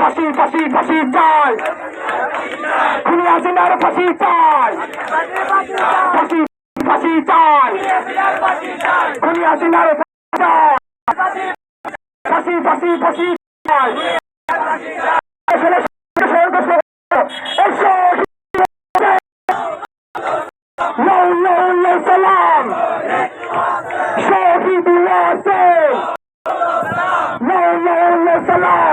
ফাঁসি ফাঁসি ফাঁসি চাই, খুনি হাসিনার ফাঁসি চাই, ফাঁসি ফাঁসি চাই, খুনি হাসিনার ফাঁসি ফাঁসি ফাঁসি চাই। সালাম শহীদ ওয়াসিম, সালাম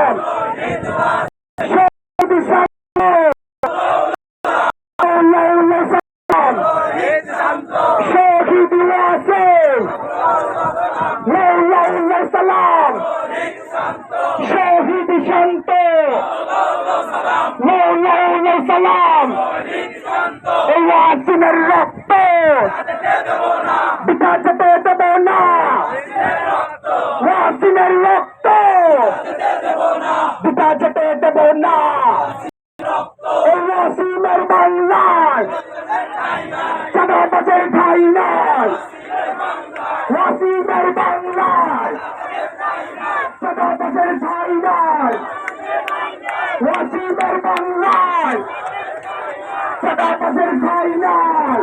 শহীদ শহীদ ওয়াসিম, সালাম শহীদ শান্ত, সালাম এই ওয়াসিমের রক্ত বিটা যেতে দেব না, ওয়াসিমের রক্ত বিটা যেতে দেব না। এই ওয়াসিমের বাংলায় চাঁদাবাজের ঠাঁই নাই, ওয়াসিমের বাংলায় চাঁদাবাজের ঠাঁই নাই, ওয়াসিমের বাংলায় চাঁদাবাজের ঠাঁই নাই।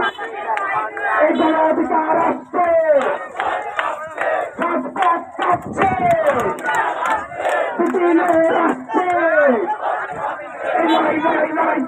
এই জনাধিকার আসছে, রাজপথ কাঁপছে, আসছে, লড়াই লড়াই লড়াই